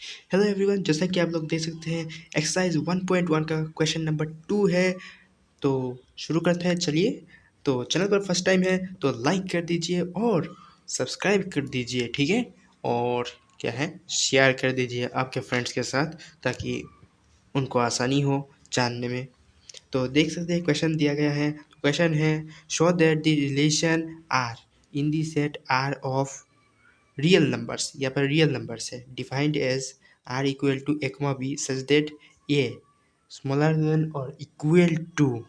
Hello everyone, जैसा कि आप लोग देख सकते हैं एक्सरसाइज 1.1 का क्वेश्चन नंबर 2 है। तो शुरू करते हैं, चलिए। तो चैनल पर फर्स्ट टाइम है तो लाइक कर दीजिए और सब्सक्राइब कर दीजिए, ठीक है। और क्या है, शेयर कर दीजिए आपके फ्रेंड्स के साथ ताकि उनको आसानी हो जानने में। तो देख सकते हैं क्वेश्चन दिया गया है। तो क्वेश्चन है, show that the relation R in the set R of real numbers. यहाँ पर रियल नंबर्स है, defined as R equal to a comma b such that a smaller than और इक्वल टू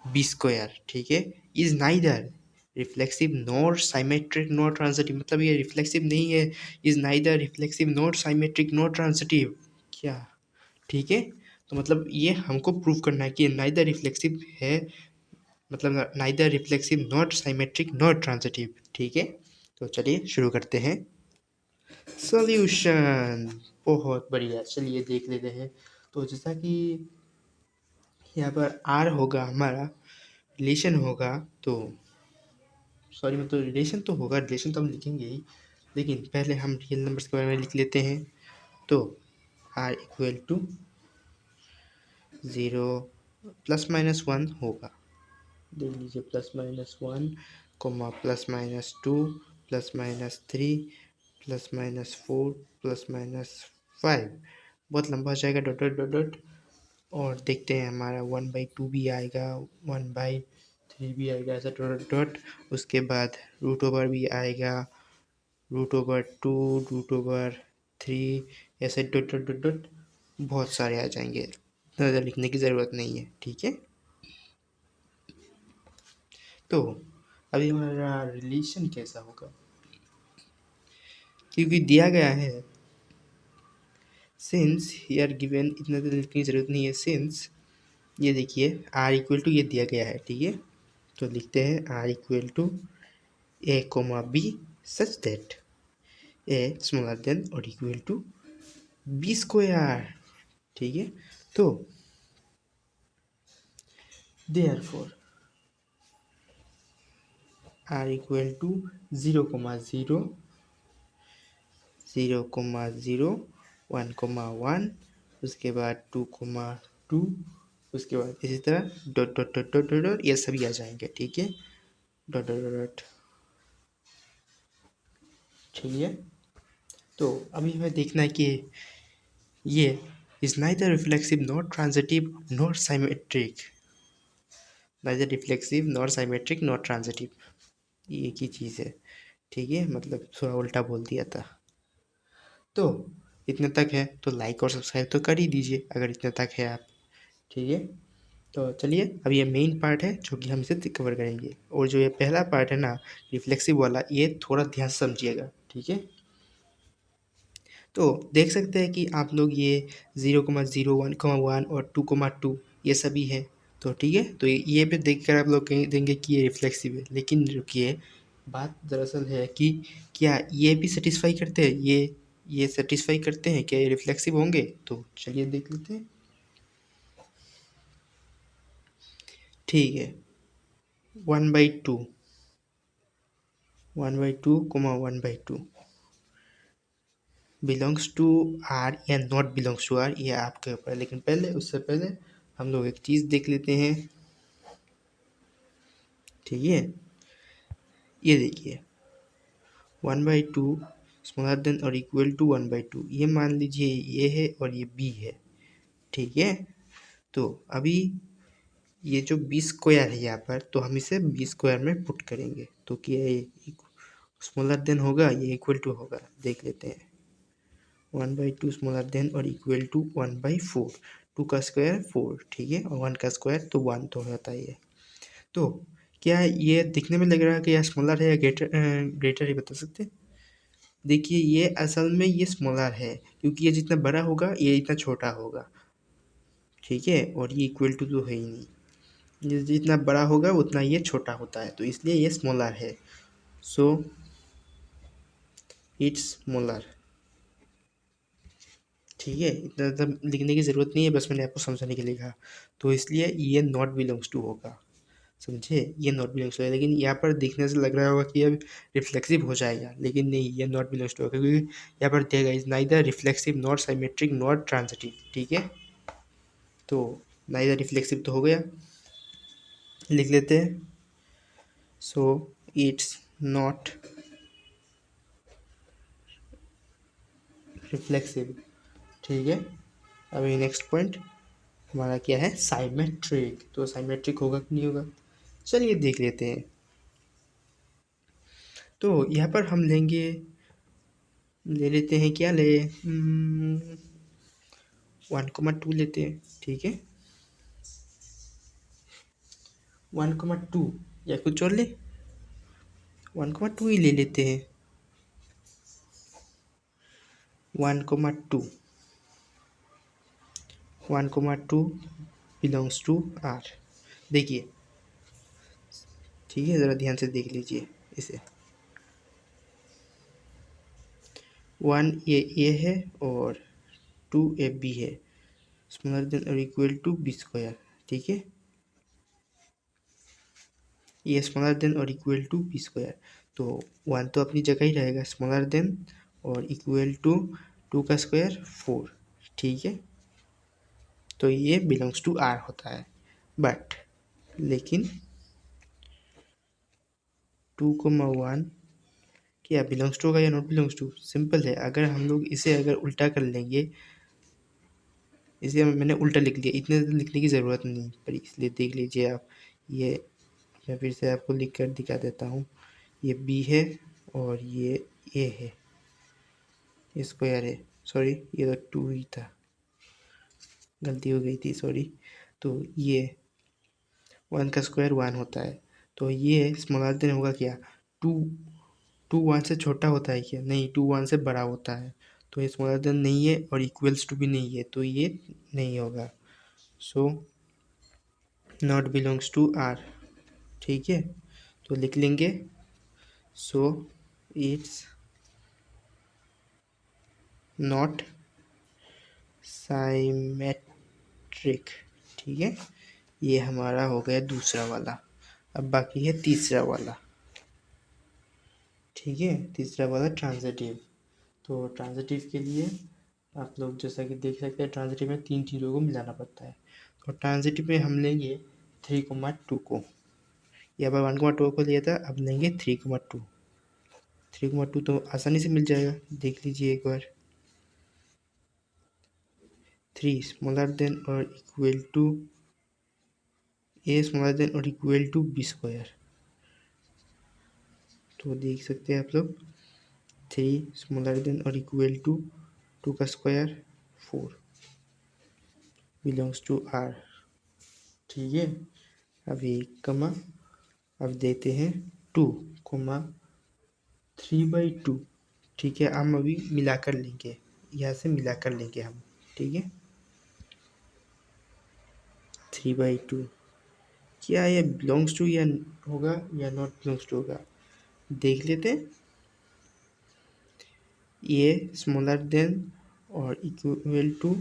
बी स्क्वायर, ठीक है, is neither reflexive nor symmetric nor transitive. मतलब ये reflexive नहीं है, is neither reflexive nor symmetric nor transitive. क्या, ठीक है। तो मतलब ये हमको प्रूव करना है कि नाइदर रिफ्लेक्सिव है, मतलब neither reflexive not symmetric not transitive, ठीक है। तो चलिए शुरू करते हैं। सॉल्यूशन बहुत बढ़िया, चलिए देख लेते हैं। तो जैसा कि यहाँ पर आर होगा हमारा, रिलेशन होगा, तो सॉरी मतलब रिलेशन तो होगा, रिलेशन तो हम लिखेंगे ही, लेकिन पहले हम रियल नंबर्स के बारे में लिख लेते हैं। तो आर इक्वल टू 0 +-1 होगा, देख लीजिए, +-1 कोमा +-2 +-3 +-4 +-5, बहुत लंबा हो जाएगा, डॉट डॉट डॉट डॉट। और देखते हैं हमारा 1/2 भी आएगा, 1/3 भी आएगा, ऐसा डॉट डॉट। उसके बाद √ओवर भी आएगा, √2 √3, ऐसे डॉट डॉट डॉट डॉट बहुत सारे आ जाएंगे, ज़्यादा लिखने की ज़रूरत नहीं है, ठीक है। तो अभी हमारा रिलेशन कैसा होगा, क्योंकि दिया गया है सिंस हियर गिवन, इतना तो लिखने की ज़रूरत नहीं है। सिंस ये देखिए आर इक्वल टू ये दिया गया है, ठीक है। तो लिखते हैं R equal to a comma b such that a smaller than और इक्वल टू बी स्क्वायर, ठीक है। तो देयरफॉर आर इक्वल टू 0,0 0,0 1,1, उसके बाद 2,2, उसके बाद इसी तरह dot dot dot dot dot dot, ये सभी आ जाएंगे, ठीक है, डॉट डॉट डॉट डॉट, ठीक है। तो अभी हमें देखना है कि ये is neither reflexive not transitive not symmetric, neither reflexive not symmetric not transitive, ये एक ही चीज़ है, ठीक है, मतलब थोड़ा उल्टा बोल दिया था। तो इतने तक है तो लाइक और सब्सक्राइब तो कर ही दीजिए अगर इतने तक है आप, ठीक है। तो चलिए, अब ये मेन पार्ट है जो कि हम इसे कवर करेंगे, और जो ये पहला पार्ट है ना रिफ्लेक्सिव वाला, ये थोड़ा ध्यान से समझिएगा, ठीक है। तो देख सकते हैं कि आप लोग ये 0,0 1,1 और 2,2 ये सभी है, तो ठीक है। तो ये पे देख कर आप लोग कहीं देंगे कि ये रिफ्लेक्सिव है, लेकिन रुकिए, बात दरअसल है कि क्या ये भी सेटिस्फाई करते हैं, ये सेटिस्फाई करते हैं, क्या ये रिफ्लेक्सिव होंगे? तो चलिए देख लेते हैं, ठीक है। 1/2 1/2 1/2 बिलोंग्स टू आर या नॉट बिलोंग्स टू आर, ये आपके ऊपर है। लेकिन पहले, उससे पहले हम लोग एक चीज़ देख लेते हैं, ठीक है। ये देखिए 1/2 स्मॉलर देन और इक्वल टू 1/2, ये मान लीजिए ये है और ये बी है, ठीक है। तो अभी ये जो बी स्क्वायर है यहाँ पर, तो हम इसे बी स्क्वायर में पुट करेंगे, तो क्या ये स्मॉलर देन होगा, ये इक्वल टू होगा, देख लेते हैं। 1/2 स्मॉलर देन और इक्वल टू 1/4, 2 का स्क्वायर 4, ठीक है, और 1 का स्क्वायर तो 1 तो होता ही है। तो क्या ये दिखने में लग रहा है कि यह स्मॉलर है या ग्रेटर, ग्रेटर ही बता सकते हैं? देखिए ये असल में ये स्मॉलर है, क्योंकि ये जितना बड़ा होगा ये इतना छोटा होगा, ठीक है, और ये इक्वल टू तो है ही नहीं, ये जितना बड़ा होगा उतना ये छोटा होता है, तो इसलिए ये स्मॉलर है। सो इट्स स्मॉलर, ठीक है, इतना मतलब लिखने की ज़रूरत नहीं है, बस मैंने आपको समझाने के लिए लिखा। तो इसलिए ये नॉट बिलोंग्स टू होगा, समझे, ये नॉट बिलोंग्स टू है। लेकिन यहाँ पर देखने से लग रहा होगा कि अब रिफ्लेक्सिव हो जाएगा, लेकिन नहीं, ये नॉट बिलोंग्स टू है, क्योंकि यहाँ पर दिया गया is neither reflexive not symmetric not transitive. ठीक है, तो नाइदर रिफ्लेक्सिव तो हो गया, लिख लेते हैं। सो इट्स नॉट रिफ्लेक्सिव। ठीक है, अभी नेक्स्ट पॉइंट हमारा क्या है, साइमेट्रिक। तो साइमेट्रिक होगा कि नहीं होगा, चलिए देख लेते हैं। तो यहाँ पर हम ले लेते हैं, क्या ले, 1,2 लेते हैं। ठीक है, 1,2 या कुछ और ले, 1,2 ही ले लेते हैं। 1,2 1,2 बिलोंग्स टू आर। देखिए, ठीक है, ज़रा ध्यान से देख लीजिए इसे। 1 ए है और 2 ए बी है, स्मॉलर देन और इक्वल टू बी स्क्वायर। ठीक है, ये स्मॉलर देन और इक्वल टू बी स्क्वायर, तो 1 तो अपनी जगह ही रहेगा, स्मॉलर देन और इक्वल टू 2 का स्क्वायर 4। ठीक है, तो ये बिलोंग्स टू आर होता है। बट लेकिन 2,1 क्या बिलोंग्स टू होगा या नॉट बिलोंग्स टू, सिंपल है। अगर हम लोग इसे अगर उल्टा कर लेंगे, इसे मैंने उल्टा लिख लिया, इतने लिखने की ज़रूरत नहीं पर, इसलिए देख लीजिए आप। ये मैं फिर से आपको लिख कर दिखा देता हूँ। ये बी है और ये ए है, ये स्क्वायर है, सॉरी ये तो 2 ही था, गलती हो गई थी, सॉरी। तो ये 1 का स्क्वायर 1 होता है, तो ये स्मॉलर देन होगा क्या, 2 2 1 से छोटा होता है क्या, नहीं, 2 1 से बड़ा होता है, तो ये स्मॉलर देन नहीं है और इक्वल्स टू भी नहीं है, तो ये नहीं होगा। So not belongs to R. ठीक है, तो लिख लेंगे। So it's not symmetric. ठीक है, ये हमारा हो गया दूसरा वाला। अब बाकी है तीसरा वाला। ठीक है, तीसरा वाला ट्रांजिटिव। तो ट्रांजिटिव के लिए आप लोग जैसा कि देख सकते हैं, ट्रांजिटिव में 3 चीज़ों को मिलाना पड़ता है। तो ट्रांजिटिव में हम लेंगे 3,2 को, यहाँ पर 1,2 को लिया था, अब लेंगे 3,2। 3,2 तो आसानी से मिल जाएगा, देख लीजिए एक बार। 3 स्मॉलर देन और equal to a smaller than और इक्वल टू बी स्क्वायर। तो देख सकते हैं आप लोग, 3 स्मॉलर देन और इक्वल टू 2 का स्क्वायर 4 बिलोंग्स टू आर। ठीक है, अभी कमा, अब देते हैं 2,3/2। ठीक है, हम अभी मिला कर लेंगे, यहाँ से मिला कर लेंगे हम। ठीक है, 3/2 क्या ये बिलोंग्स टू या होगा या नॉट बिलोंग्स टू होगा, देख लेते हैं। ये स्मॉलर देन और इक्वल टू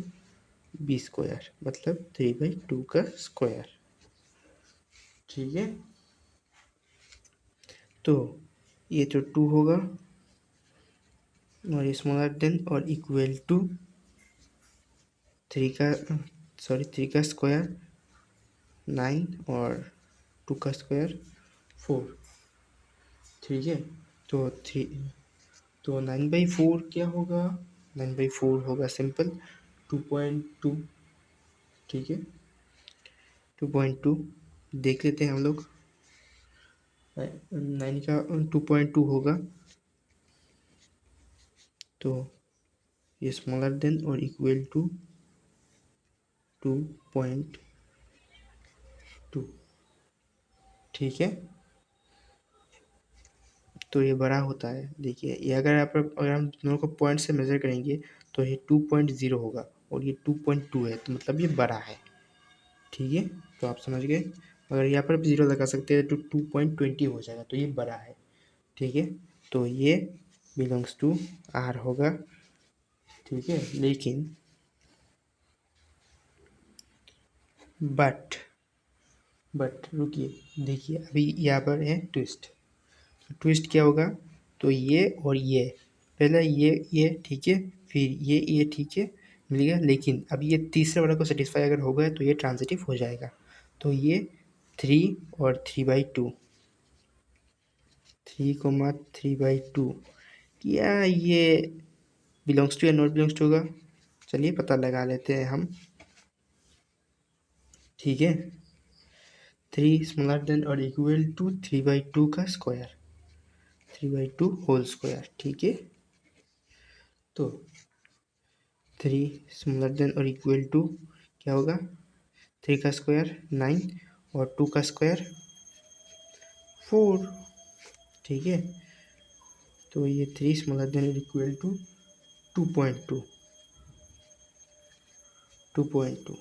बी स्क्वायर, मतलब 3/2 का स्क्वायर। ठीक है, तो ये तो 2 होगा और स्मॉलर देन और इक्वल टू 3 का, सॉरी 3 का स्क्वायर 9 और 2 का स्क्वायर 4। ठीक है, तो 9/4 क्या होगा, 9/4 होगा सिंपल 2.2। ठीक है, 2.2 देख लेते हैं हम लोग, 9 का 2.2 होगा, तो ये स्मॉलर देन और इक्वल टू 2.2। ठीक है, तो ये बड़ा होता है। देखिए, ये अगर हम दोनों को पॉइंट से मेज़र करेंगे तो ये 2.0 होगा और ये 2.2 है, तो मतलब ये बड़ा है। ठीक है, तो आप समझ गए। अगर यहाँ पर 0 लगा सकते हैं तो 2.20 हो जाएगा, तो ये बड़ा है। ठीक है, तो ये बिलोंग्स टू आर होगा। ठीक है, लेकिन बट बट रुकिए, देखिए अभी यहाँ पर है ट्विस्ट। ट्विस्ट क्या होगा, तो ये और ये, पहले ये ठीक है, फिर ये ठीक है, मिल गया। लेकिन अब ये तीसरे वाला को सेटिस्फाई अगर हो गया तो ये ट्रांजिटिव हो जाएगा। तो ये 3 और 3/2, 3,3/2, क्या ये बिलोंग्स टू या नॉट बिलोंग्स टू होगा? चलिए पता लगा लेते हैं हम। ठीक है, 3 स्मॉलर देन और इक्वल टू 3/2 का स्क्वायर, 3/2 होल स्क्वायर। ठीक है, तो 3 स्मॉलर देन और इक्वल टू क्या होगा, 3 का स्क्वायर 9 और 2 का स्क्वायर 4। ठीक है, तो ये 3 स्मॉलर देन और इक्वल टू 2.2, 2.2।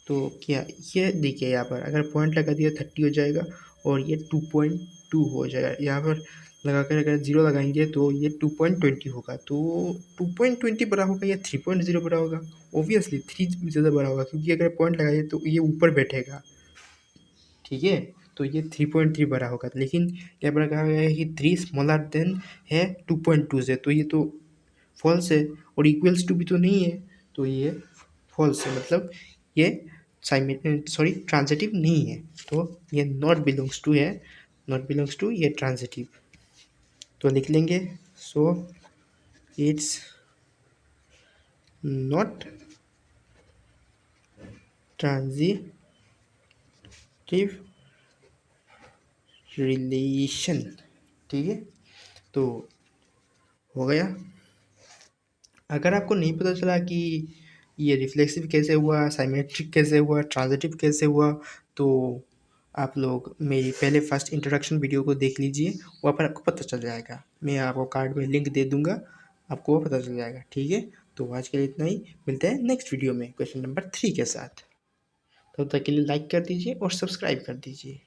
तो क्या ये देखिए, यहाँ पर अगर पॉइंट लगा दिया 30 हो जाएगा और ये 2.2 हो जाएगा। यहाँ पर लगाकर अगर 0 लगाएंगे तो ये 2.20 होगा। तो 2.20 बड़ा होगा या 3.0 बड़ा होगा? ऑब्वियसली 3 ज़्यादा बड़ा होगा, क्योंकि अगर पॉइंट लगाइए तो ये ऊपर बैठेगा। ठीक है, तो ये 3.3 बड़ा होगा। लेकिन क्या बड़ा कहा गया है कि 3 स्मॉलर देन है 2.2 से, तो ये तो फॉल्स है, और इक्वल्स टू भी तो नहीं है, तो ये फॉल्स है, मतलब ये ट्रांजिटिव नहीं है। तो ये नॉट बिलोंग्स टू है, नॉट बिलोंग्स टू, ये ट्रांजिटिव। तो लिख लेंगे, so it's not transitive relation. ठीक है, तो हो गया। अगर आपको नहीं पता चला कि ये रिफ्लेक्सिव कैसे हुआ, साइमेट्रिक कैसे हुआ, ट्रांजिटिव कैसे हुआ, तो आप लोग मेरी पहले फर्स्ट इंट्रोडक्शन वीडियो को देख लीजिए, वहाँ पर आपको पता चल जाएगा। मैं आपको कार्ड में लिंक दे दूँगा, आपको वो पता चल जाएगा। ठीक है, तो आज के लिए इतना ही, मिलते हैं नेक्स्ट वीडियो में क्वेश्चन नंबर 3 के साथ। तब तक के लिए लाइक कर दीजिए और सब्सक्राइब कर दीजिए।